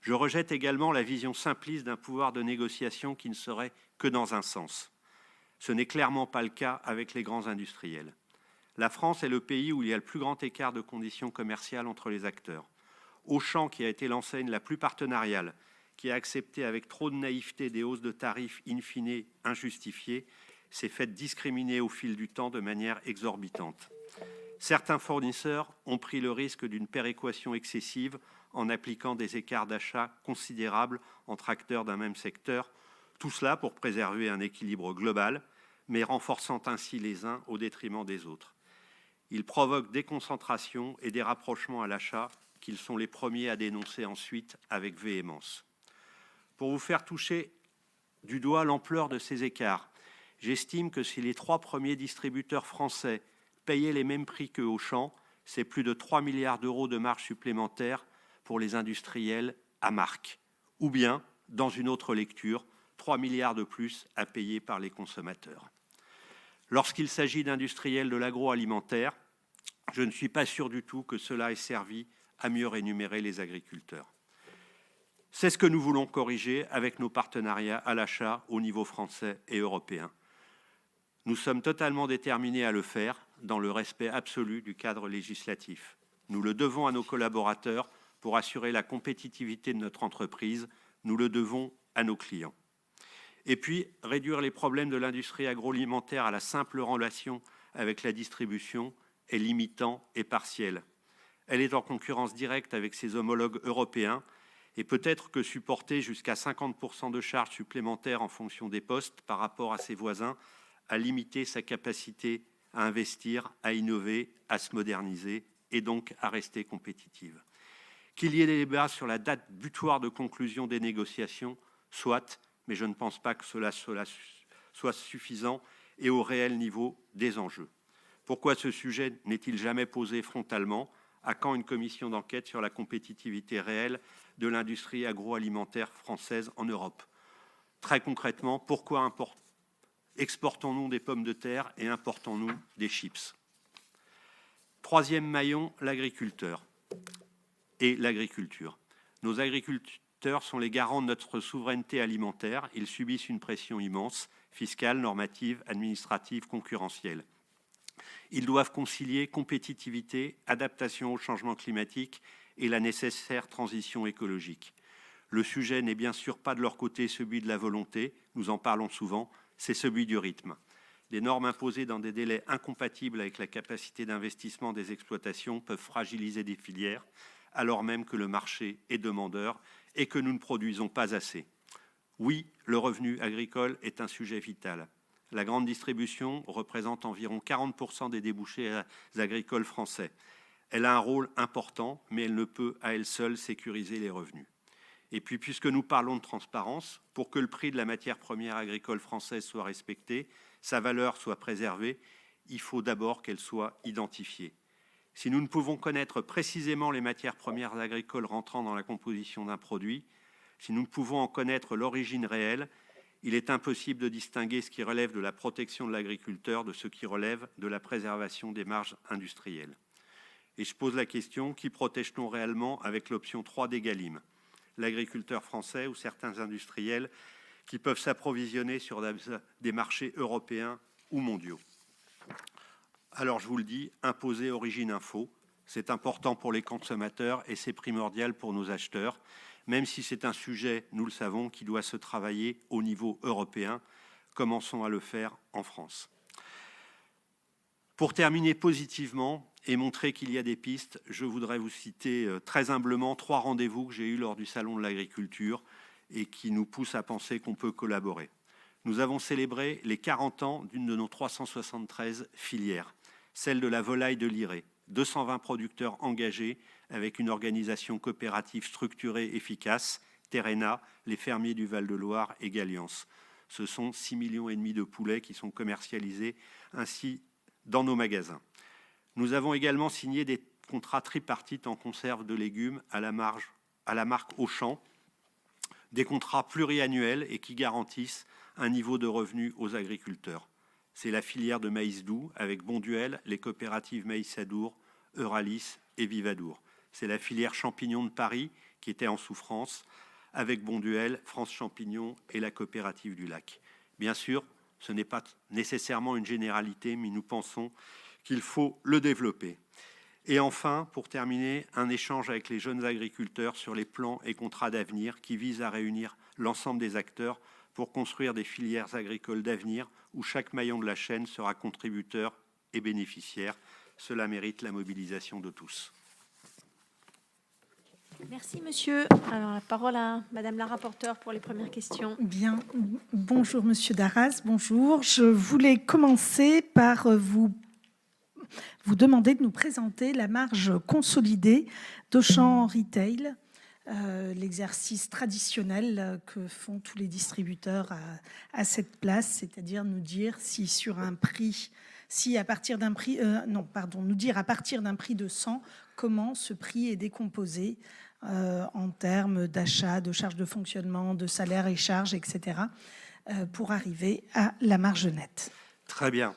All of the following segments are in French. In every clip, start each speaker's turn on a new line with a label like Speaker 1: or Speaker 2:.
Speaker 1: Je rejette également la vision simpliste d'un pouvoir de négociation qui ne serait que dans un sens. Ce n'est clairement pas le cas avec les grands industriels. La France est le pays où il y a le plus grand écart de conditions commerciales entre les acteurs. Auchan, qui a été l'enseigne la plus partenariale, qui a accepté avec trop de naïveté des hausses de tarifs in fine injustifiées, s'est fait discriminer au fil du temps de manière exorbitante. Certains fournisseurs ont pris le risque d'une péréquation excessive en appliquant des écarts d'achat considérables entre acteurs d'un même secteur, tout cela pour préserver un équilibre global, mais renforçant ainsi les uns au détriment des autres. Ils provoquent des concentrations et des rapprochements à l'achat qu'ils sont les premiers à dénoncer ensuite avec véhémence. Pour vous faire toucher du doigt l'ampleur de ces écarts, j'estime que si les 3 premiers distributeurs français payaient les mêmes prix que Auchan, c'est plus de 3 milliards d'euros de marge supplémentaire pour les industriels à marque. Ou bien, dans une autre lecture, 3 milliards de plus à payer par les consommateurs. Lorsqu'il s'agit d'industriels de l'agroalimentaire, je ne suis pas sûr du tout que cela ait servi à mieux rémunérer les agriculteurs. C'est ce que nous voulons corriger avec nos partenariats à l'achat au niveau français et européen. Nous sommes totalement déterminés à le faire dans le respect absolu du cadre législatif. Nous le devons à nos collaborateurs pour assurer la compétitivité de notre entreprise. Nous le devons à nos clients. Et puis, réduire les problèmes de l'industrie agroalimentaire à la simple relation avec la distribution est limitant et partiel. Elle est en concurrence directe avec ses homologues européens et peut-être que supporter jusqu'à 50% de charges supplémentaires en fonction des postes par rapport à ses voisins a limité sa capacité à investir, à innover, à se moderniser et donc à rester compétitive. Qu'il y ait des débats sur la date butoir de conclusion des négociations, soit, mais je ne pense pas que cela soit suffisant et au réel niveau des enjeux. Pourquoi ce sujet n'est-il jamais posé frontalement ? À quand une commission d'enquête sur la compétitivité réelle de l'industrie agroalimentaire française en Europe ? Très concrètement, pourquoi exportons-nous des pommes de terre et importons-nous des chips ? Troisième maillon, l'agriculteur et l'agriculture. Nos agriculteurs sont les garants de notre souveraineté alimentaire. Ils subissent une pression immense, fiscale, normative, administrative, concurrentielle. Ils doivent concilier compétitivité, adaptation au changement climatique et la nécessaire transition écologique. Le sujet n'est bien sûr pas de leur côté celui de la volonté, nous en parlons souvent, c'est celui du rythme. Des normes imposées dans des délais incompatibles avec la capacité d'investissement des exploitations peuvent fragiliser des filières, alors même que le marché est demandeur et que nous ne produisons pas assez. Oui, le revenu agricole est un sujet vital. La grande distribution représente environ 40% des débouchés agricoles français. Elle a un rôle important, mais elle ne peut à elle seule sécuriser les revenus. Et puis, puisque nous parlons de transparence, pour que le prix de la matière première agricole française soit respecté, sa valeur soit préservée, il faut d'abord qu'elle soit identifiée. Si nous ne pouvons connaître précisément les matières premières agricoles rentrant dans la composition d'un produit, si nous ne pouvons en connaître l'origine réelle, il est impossible de distinguer ce qui relève de la protection de l'agriculteur de ce qui relève de la préservation des marges industrielles. Et je pose la question, qui protège-t-on réellement avec l'option 3 d'Egalim ? L'agriculteur français ou certains industriels qui peuvent s'approvisionner sur des marchés européens ou mondiaux. Alors je vous le dis, imposer Origine Info, c'est important pour les consommateurs et c'est primordial pour nos acheteurs, même si c'est un sujet, nous le savons, qui doit se travailler au niveau européen. Commençons à le faire en France. Pour terminer positivement et montrer qu'il y a des pistes, je voudrais vous citer très humblement 3 rendez-vous que j'ai eus lors du Salon de l'Agriculture et qui nous poussent à penser qu'on peut collaborer. Nous avons célébré les 40 ans d'une de nos 373 filières, celle de la volaille de Lirey. 220 producteurs engagés avec une organisation coopérative structurée efficace, Terrena, les fermiers du Val-de-Loire et Galliance. Ce sont 6,5 millions de poulets qui sont commercialisés ainsi dans nos magasins. Nous avons également signé des contrats tripartites en conserve de légumes à la marque Auchan, des contrats pluriannuels et qui garantissent un niveau de revenu aux agriculteurs. C'est la filière de maïs doux avec Bonduel, les coopératives Maïs Adour, Euralis et Vivadour. C'est la filière champignons de Paris qui étaient en souffrance, avec Bonduelle, France Champignons et la coopérative du Lac. Bien sûr, ce n'est pas nécessairement une généralité, mais nous pensons qu'il faut le développer. Et enfin, pour terminer, un échange avec les jeunes agriculteurs sur les plans et contrats d'avenir qui visent à réunir l'ensemble des acteurs pour construire des filières agricoles d'avenir où chaque maillon de la chaîne sera contributeur et bénéficiaire. Cela mérite la mobilisation de tous.
Speaker 2: Merci, monsieur. Alors, la parole à madame la rapporteure pour les premières questions.
Speaker 3: Bien, bonjour, monsieur Darras, bonjour. Je voulais commencer par vous demander de nous présenter la marge consolidée d'Auchan Retail, l'exercice traditionnel que font tous les distributeurs à cette place, c'est-à-dire nous dire si sur un prix, si à partir d'un prix, nous dire à partir d'un prix de 100, comment ce prix est décomposé en termes d'achat, de charges de fonctionnement, de salaires et charges, etc., pour arriver à la marge nette.
Speaker 1: Très bien.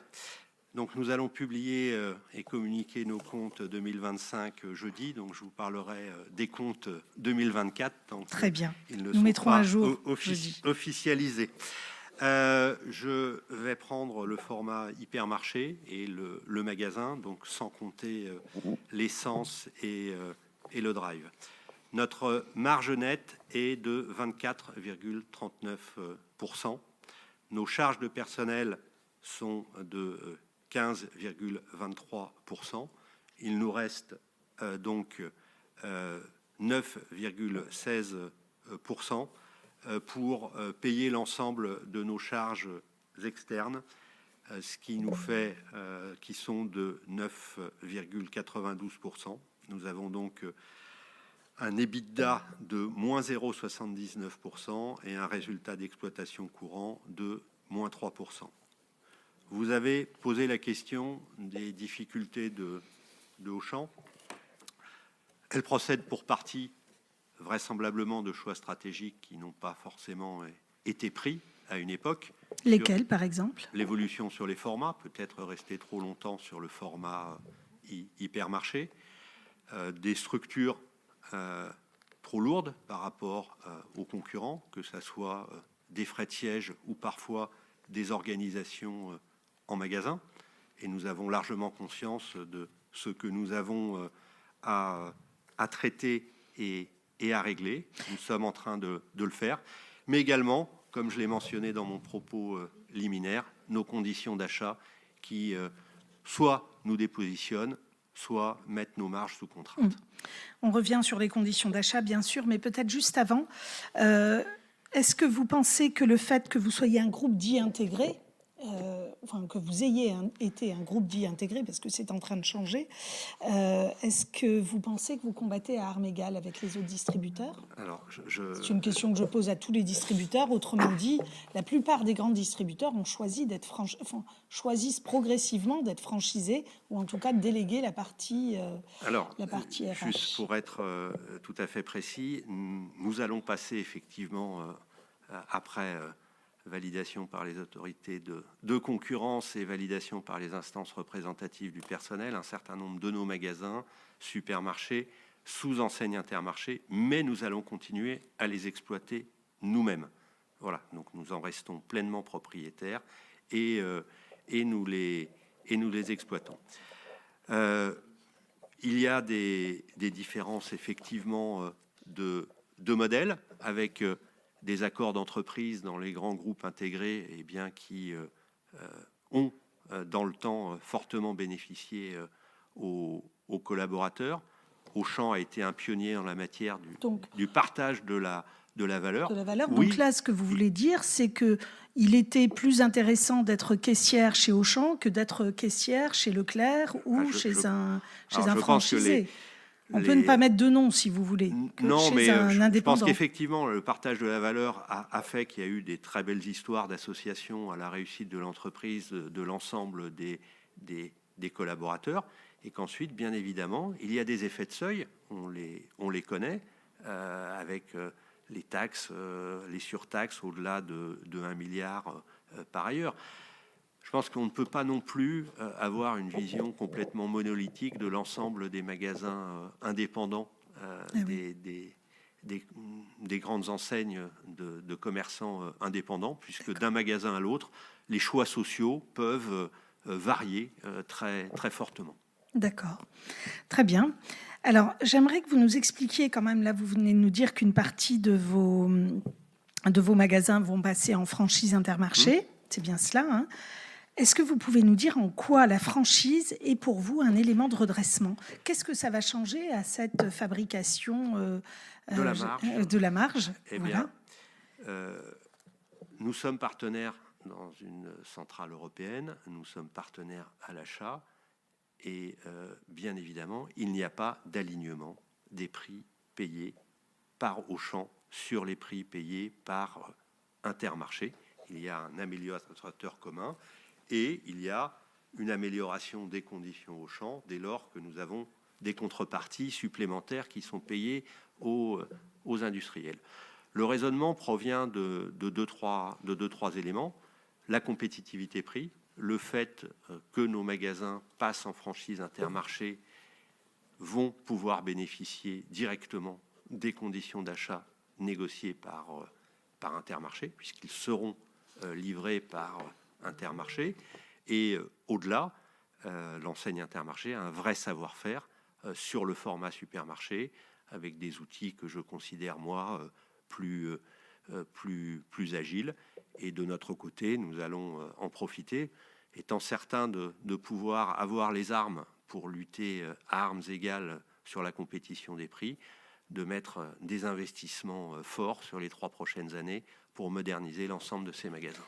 Speaker 1: Donc nous allons publier et communiquer nos comptes 2025 jeudi. Donc je vous parlerai des comptes 2024. Donc,
Speaker 3: très bien.
Speaker 1: Nous
Speaker 3: mettrons à jour
Speaker 1: officialisés. Je vais prendre le format hypermarché et le magasin, donc sans compter l'essence et le drive. Notre marge nette est de 24,39%. Nos charges de personnel sont de 15,23%. Il nous reste donc 9,16% pour payer l'ensemble de nos charges externes, ce qui nous fait qui sont de 9,92%. Nous avons donc un EBITDA de moins 0,79% et un résultat d'exploitation courant de moins 3%. Vous avez posé la question des difficultés de Auchan. Elle procède pour partie vraisemblablement de choix stratégiques qui n'ont pas forcément été pris à une époque.
Speaker 3: Lesquels, par exemple?
Speaker 1: L'évolution sur les formats, peut-être rester trop longtemps sur le format hypermarché, des structures trop lourdes par rapport aux concurrents, que ce soit des frais de siège ou parfois des organisations en magasin. Et nous avons largement conscience de ce que nous avons à traiter et à régler. Nous sommes en train de le faire. Mais également, comme je l'ai mentionné dans mon propos liminaire, nos conditions d'achat qui soit nous dépositionnent, soit mettre nos marges sous contrainte.
Speaker 3: On revient sur les conditions d'achat, bien sûr, mais peut-être juste avant, est-ce que vous pensez que le fait que vous soyez un groupe dit intégré, que vous ayez été un groupe dit intégré, parce que c'est en train de changer, est-ce que vous pensez que vous combattez à armes égales avec les autres distributeurs?
Speaker 1: Alors,
Speaker 3: c'est une question que je pose à tous les distributeurs. Autrement dit, la plupart des grands distributeurs ont choisi choisissent progressivement d'être franchisés, ou en tout cas de déléguer la partie RH.
Speaker 1: Juste pour être tout à fait précis, nous allons passer effectivement après validation par les autorités de concurrence et validation par les instances représentatives du personnel, un certain nombre de nos magasins, supermarchés, sous enseigne Intermarché, mais nous allons continuer à les exploiter nous-mêmes. Voilà, donc nous en restons pleinement propriétaires et nous les exploitons. Il y a des différences effectivement de modèles avec des accords d'entreprise dans les grands groupes intégrés qui ont dans le temps fortement bénéficié aux collaborateurs. Auchan a été un pionnier en la matière du partage de la valeur.
Speaker 3: Oui. Donc là, ce que vous voulez dire, c'est qu'il était plus intéressant d'être caissière chez Auchan que d'être caissière chez Leclerc ou chez un franchisé. On peut ne pas mettre de nom, si vous voulez.
Speaker 1: Non, mais je pense qu'effectivement, le partage de la valeur a fait qu'il y a eu des très belles histoires d'association à la réussite de l'entreprise, de l'ensemble des collaborateurs, et qu'ensuite, bien évidemment, il y a des effets de seuil, on les connaît, avec les taxes, les surtaxes au-delà de 1 milliard par ailleurs. Je pense qu'on ne peut pas non plus avoir une vision complètement monolithique de l'ensemble des magasins indépendants des des grandes enseignes de commerçants indépendants, puisque d'un magasin à l'autre, les choix sociaux peuvent varier très, très fortement.
Speaker 3: D'accord, très bien. Alors, j'aimerais que vous nous expliquiez quand même, là, vous venez de nous dire qu'une partie de vos magasins vont passer en franchise Intermarché, c'est bien cela, hein. Est-ce que vous pouvez nous dire en quoi la franchise est pour vous un élément de redressement? Qu'est-ce que ça va changer à cette fabrication de la marge?
Speaker 1: Eh bien, nous sommes partenaires dans une centrale européenne, nous sommes partenaires à l'achat et bien évidemment, il n'y a pas d'alignement des prix payés par Auchan sur les prix payés par Intermarché. Il y a un améliorateur commun et il y a une amélioration des conditions Auchan dès lors que nous avons des contreparties supplémentaires qui sont payées aux industriels. Le raisonnement provient de deux, trois éléments. La compétitivité prix, le fait que nos magasins passent en franchise Intermarché vont pouvoir bénéficier directement des conditions d'achat négociées par Intermarché, puisqu'ils seront livrés par Intermarché. Et au-delà, l'enseigne Intermarché a un vrai savoir-faire sur le format supermarché, avec des outils que je considère, moi, plus agiles. Et de notre côté, nous allons en profiter, étant certains de pouvoir avoir les armes pour lutter à armes égales sur la compétition des prix, de mettre des investissements forts sur les 3 prochaines années pour moderniser l'ensemble de ces magasins.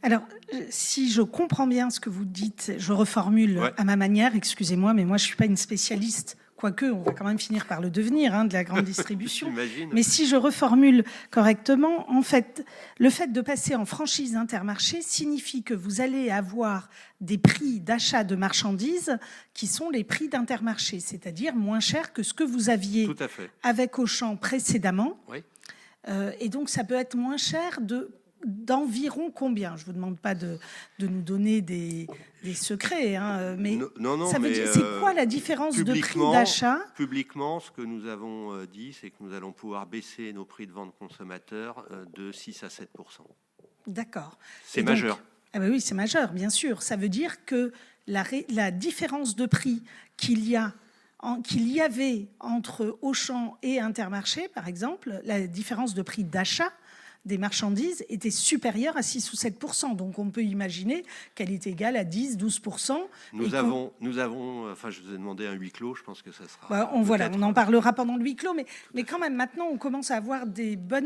Speaker 3: Alors, si je comprends bien ce que vous dites, je reformule à ma manière, excusez-moi, mais moi je ne suis pas une spécialiste, quoique on va quand même finir par le devenir, hein, de la grande distribution. Mais si je reformule correctement, en fait, le fait de passer en franchise Intermarché signifie que vous allez avoir des prix d'achat de marchandises qui sont les prix d'Intermarché, c'est-à-dire moins chers que ce que vous aviez avec Auchan précédemment. Oui. Et donc ça peut être moins cher d'environ combien? Je ne vous demande pas de nous donner des secrets, hein, mais
Speaker 1: non,
Speaker 3: ça veut dire, c'est quoi la différence de prix d'achat?
Speaker 1: Publiquement, ce que nous avons dit, c'est que nous allons pouvoir baisser nos prix de vente consommateurs de 6 à 7 %.
Speaker 3: D'accord.
Speaker 1: C'est majeur.
Speaker 3: Ah ben oui, c'est majeur, bien sûr. Ça veut dire que la différence de prix qu'il y avait entre Auchan et Intermarché, par exemple, la différence de prix d'achat des marchandises était supérieure à 6 ou 7 %. Donc, on peut imaginer qu'elle est égale à 10, 12 %.
Speaker 1: Nous avons, enfin, je vous ai demandé un huis clos, je pense que ça sera...
Speaker 3: On en parlera pendant le huis clos, mais quand même, maintenant, on commence à avoir des bonnes